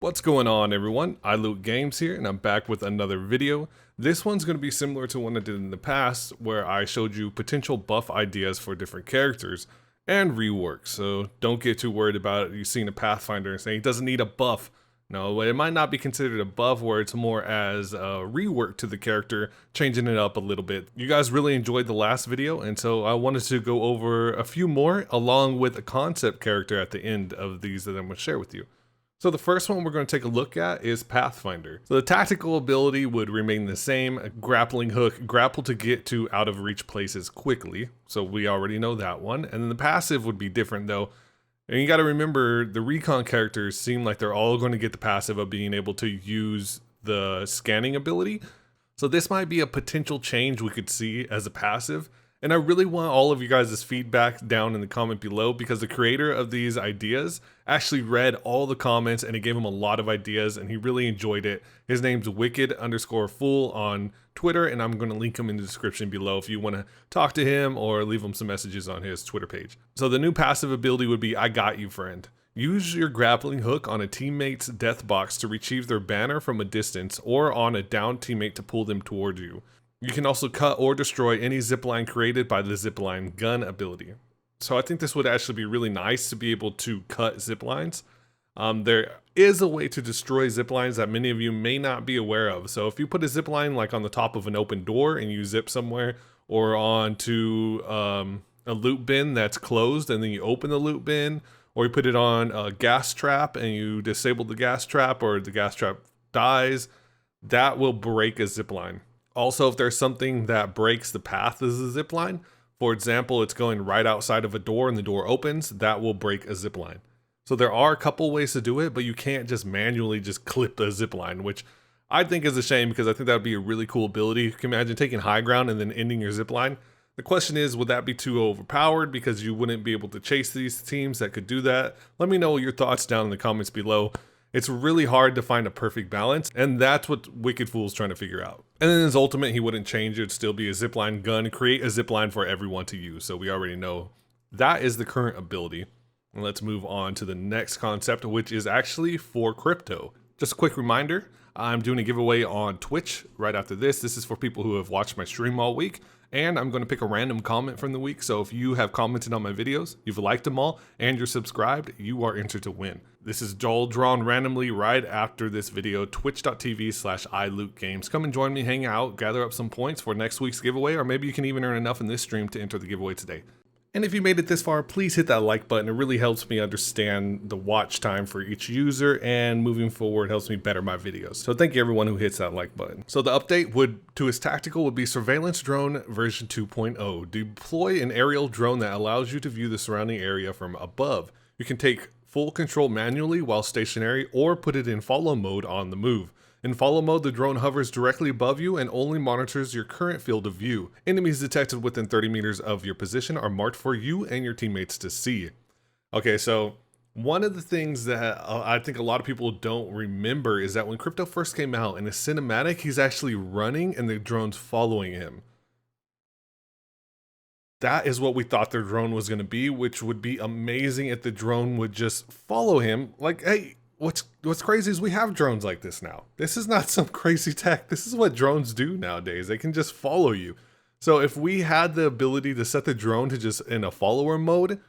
What's going on, everyone? iLootGames here, and I'm back with another video. This one's going to be similar to one I did in the past, where I showed you potential buff ideas for different characters and reworks. So don't get too worried about it. You've seen a Pathfinder and saying it doesn't need a buff. No, it might not be considered a buff, where it's more as a rework to the character, changing it up a little bit. You guys really enjoyed the last video, and so I wanted to go over a few more, along with a concept character at the end of these that I'm going to share with you. So the first one we're going to take a look at is Pathfinder. So the tactical ability would remain the same: a grappling hook, grapple to get to out of reach places quickly. So we already know that one. And then the passive would be different though. And you got to remember, the recon characters seem like they're all going to get the passive of being able to use the scanning ability. So this might be a potential change we could see as a passive. And I really want all of you guys' feedback down in the comment below, because the creator of these ideas actually read all the comments and it gave him a lot of ideas and he really enjoyed it. His name's Wicked_Fool on Twitter, and I'm going to link him in the description below if you want to talk to him or leave him some messages on his Twitter page. So the new passive ability would be I Got You, Friend. Use your grappling hook on a teammate's death box to retrieve their banner from a distance, or on a downed teammate to pull them toward you. You can also cut or destroy any zipline created by the zipline gun ability. So I think this would actually be really nice to be able to cut ziplines. There is a way to destroy ziplines that many of you may not be aware of. So if you put a zipline like on the top of an open door and you zip somewhere, or onto a loot bin that's closed and then you open the loot bin, or you put it on a gas trap and you disable the gas trap, or the gas trap dies, that will break a zipline. Also, if there's something that breaks the path as a zipline, for example, it's going right outside of a door and the door opens, that will break a zipline. So there are a couple ways to do it, but you can't just manually just clip the zipline, which I think is a shame, because I think that would be a really cool ability. You can imagine taking high ground and then ending your zipline. The question is, would that be too overpowered, because you wouldn't be able to chase these teams that could do that? Let me know your thoughts down in the comments below. It's really hard to find a perfect balance, and that's what Wicked Fool's trying to figure out. And then his ultimate, he wouldn't change it. It'd still be a zipline gun, create a zipline for everyone to use. So we already know that is the current ability. And let's move on to the next concept, which is actually for crypto. Just a quick reminder, I'm doing a giveaway on Twitch right after this. This is for people who have watched my stream all week. And I'm going to pick a random comment from the week. So if you have commented on my videos, you've liked them all, and you're subscribed, you are entered to win. This is all drawn randomly right after this video, twitch.tv/iLootGames. Come and join me, hang out, gather up some points for next week's giveaway, or maybe you can even earn enough in this stream to enter the giveaway today. And if you made it this far, please hit that like button. It really helps me understand the watch time for each user, and moving forward helps me better my videos. So thank you everyone who hits that like button. So the update to his tactical would be Surveillance Drone version 2.0. Deploy an aerial drone that allows you to view the surrounding area from above. You can take full control manually while stationary, or put it in follow mode on the move. In follow mode, the drone hovers directly above you and only monitors your current field of view. Enemies detected within 30 meters of your position are marked for you and your teammates to see. Okay, so one of the things that I think a lot of people don't remember is that when Crypto first came out, in a cinematic, he's actually running and the drone's following him. That is what we thought their drone was going to be, which would be amazing if the drone would just follow him. Like, hey, what's crazy is we have drones like this now. This is not some crazy tech. This is what drones do nowadays. They can just follow you. So if we had the ability to set the drone to just in a follower mode,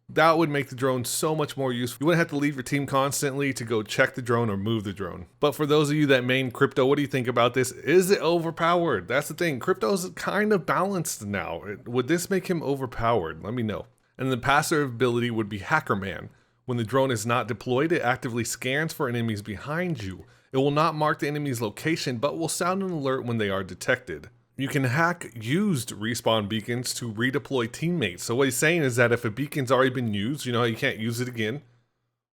that would make the drone so much more useful. You wouldn't have to leave your team constantly to go check the drone or move the drone. But for those of you that main Crypto, what do you think about this? Is it overpowered? That's the thing. Crypto's kind of balanced now. Would this make him overpowered? Let me know. And the passive ability would be Hacker Man. When the drone is not deployed, it actively scans for enemies behind you. It will not mark the enemy's location, but will sound an alert when they are detected. You can hack used respawn beacons to redeploy teammates. So what he's saying is that if a beacon's already been used, you know how you can't use it again?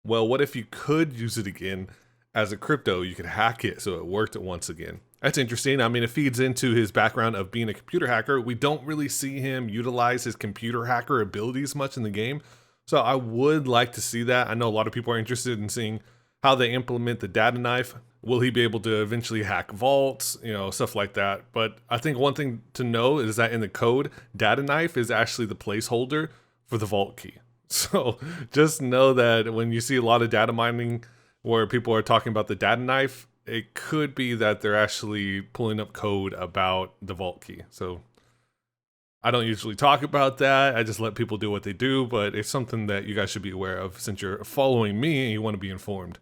Well, what if you could use it again as a Crypto? You could hack it so it worked once again. That's interesting. I mean, it feeds into his background of being a computer hacker. We don't really see him utilize his computer hacker abilities much in the game. So I would like to see that. I know a lot of people are interested in seeing how they implement the data knife. Will he be able to eventually hack vaults, stuff like that? But I think one thing to know is that in the code, data knife is actually the placeholder for the vault key. So just know that when you see a lot of data mining where people are talking about the data knife, it could be that they're actually pulling up code about the vault key. So I don't usually talk about that. I just let people do what they do, but it's something that you guys should be aware of since you're following me and you want to be informed.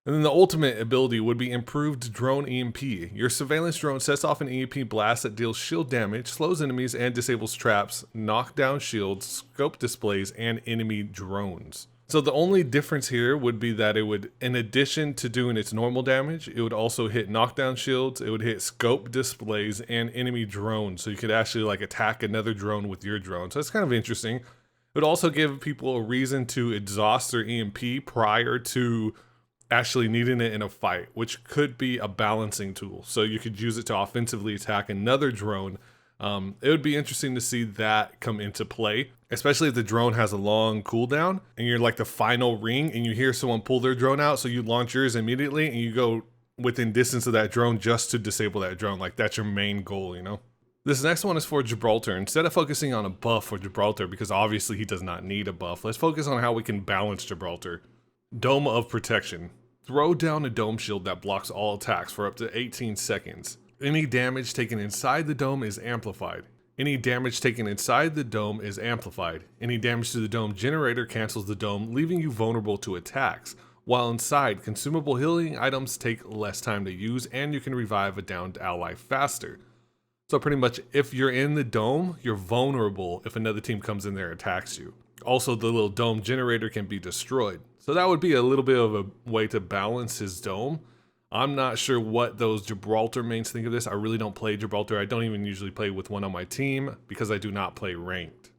And then the ultimate ability would be improved Drone Emp. Your surveillance drone sets off an EMP blast that deals shield damage, slows enemies, and disables traps, knockdown shields, scope displays, and enemy drones. So the only difference here would be that it would, in addition to doing its normal damage, it would also hit knockdown shields, it would hit scope displays, and enemy drones. So you could actually like attack another drone with your drone. So that's kind of interesting. It would also give people a reason to exhaust their EMP prior to actually needing it in a fight, which could be a balancing tool. So you could use it to offensively attack another drone. It would be interesting to see that come into play, especially if the drone has a long cooldown and you're like the final ring and you hear someone pull their drone out. So you launch yours immediately and you go within distance of that drone just to disable that drone. Like that's your main goal, you know? This next one is for Gibraltar. Instead of focusing on a buff for Gibraltar, because obviously he does not need a buff, let's focus on how we can balance Gibraltar. Dome of Protection. Throw down a dome shield that blocks all attacks for up to 18 seconds. Any damage taken inside the dome is amplified. Any damage taken inside the dome is amplified. Any damage to the dome generator cancels the dome, leaving you vulnerable to attacks. While inside, consumable healing items take less time to use and you can revive a downed ally faster. So pretty much if you're in the dome, you're vulnerable if another team comes in there and attacks you. Also, the little dome generator can be destroyed. So that would be a little bit of a way to balance his dome. I'm not sure what those Gibraltar mains think of this. I really don't play Gibraltar. I don't even usually play with one on my team because I do not play ranked.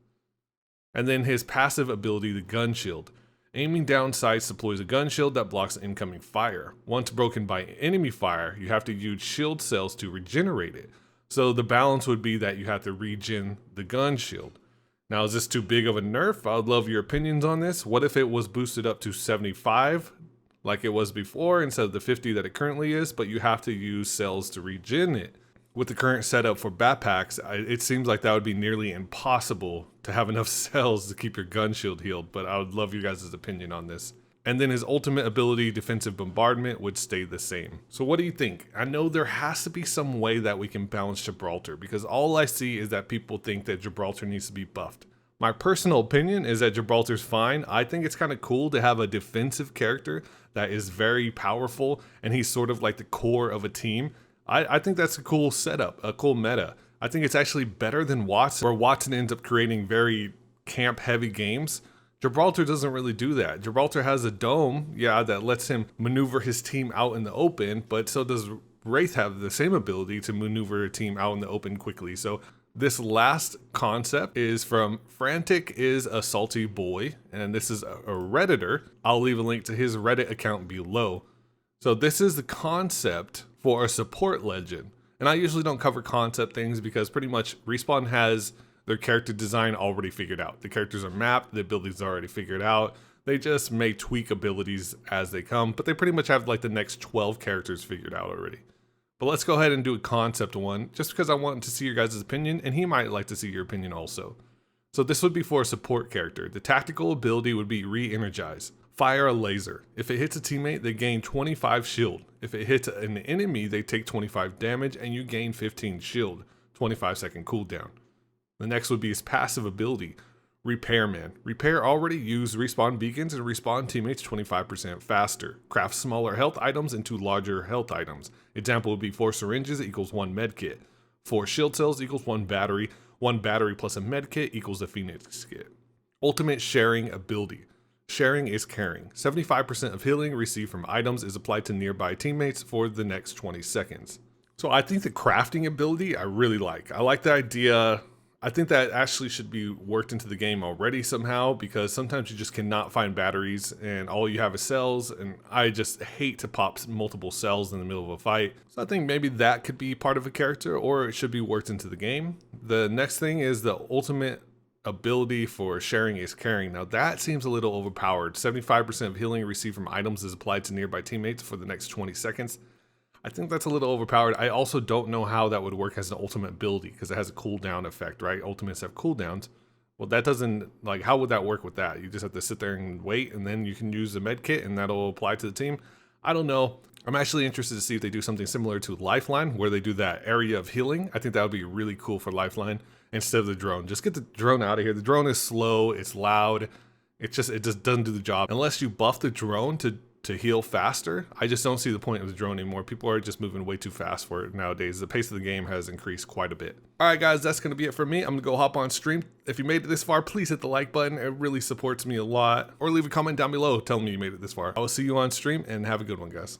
And then his passive ability, the gun shield. Aiming down sights deploys a gun shield that blocks incoming fire. Once broken by enemy fire, you have to use shield cells to regenerate it. So the balance would be that you have to regen the gun shield. Now, is this too big of a nerf? I would love your opinions on this. What if it was boosted up to 75 like it was before instead of the 50 that it currently is, but you have to use cells to regen it? With the current setup for backpacks, it seems like that would be nearly impossible to have enough cells to keep your gun shield healed, but I would love you guys' opinion on this. And then his ultimate ability, defensive bombardment, would stay the same. So what do you think? I know there has to be some way that we can balance Gibraltar because all I see is that people think that Gibraltar needs to be buffed. My personal opinion is that Gibraltar's fine. I think it's kind of cool to have a defensive character that is very powerful and he's sort of like the core of a team. I think that's a cool setup, a cool meta. I think it's actually better than Watson, where Watson ends up creating very camp-heavy games. Gibraltar doesn't really do that. Gibraltar has a dome, yeah, that lets him maneuver his team out in the open, but so does Wraith have the same ability to maneuver a team out in the open quickly. So this last concept is from FrancticIsASaltyBoi, and this is a Redditor. I'll leave a link to his Reddit account below. So this is the concept for a support legend. And I usually don't cover concept things because pretty much Respawn has their character design already figured out. The characters are mapped, the abilities are already figured out. They just may tweak abilities as they come, but they pretty much have like the next 12 characters figured out already. But let's go ahead and do a concept one, just because I want to see your guys' opinion, and he might like to see your opinion also. So this would be for a support character. The tactical ability would be re-energize. Fire a laser. If it hits a teammate, they gain 25 shield. If it hits an enemy, they take 25 damage, and you gain 15 shield, 25-second cooldown. The next would be his passive ability, Repairman. Repair already used respawn beacons and respawn teammates 25% faster. Craft smaller health items into larger health items. Example would be 4 syringes equals 1 medkit. 4 shield cells equals 1 battery. 1 battery plus a medkit equals a Phoenix kit. Ultimate sharing ability. Sharing is caring. 75% of healing received from items is applied to nearby teammates for the next 20 seconds. So I think the crafting ability I really like. I like the idea. I think that actually should be worked into the game already somehow because sometimes you just cannot find batteries and all you have is cells, and I just hate to pop multiple cells in the middle of a fight. So I think maybe that could be part of a character or it should be worked into the game. The next thing is the ultimate ability for sharing is caring. Now that seems a little overpowered. 75% of healing received from items is applied to nearby teammates for the next 20 seconds. I think that's a little overpowered. I also don't know how that would work as an ultimate ability because it has a cooldown effect, right? Ultimates have cooldowns, Well, that doesn't, like, how would that work with that? You just have to sit there and wait, and then you can use the med kit, and that'll apply to the team. I don't know. I'm actually interested to see if they do something similar to Lifeline, where they do that area of healing. I think that would be really cool for Lifeline instead of the drone. Just get the drone out of here. The drone is slow, it's loud, it just doesn't do the job. Unless you buff the drone to heal faster, I just don't see the point of the drone anymore. People are just moving way too fast for it nowadays. The pace of the game has increased quite a bit. All right, guys, that's gonna be it for me. I'm gonna go hop on stream. If you made it this far, please hit the like button. It really supports me a lot. Or leave a comment down below telling me you made it this far. I will see you on stream, and have a good one, guys.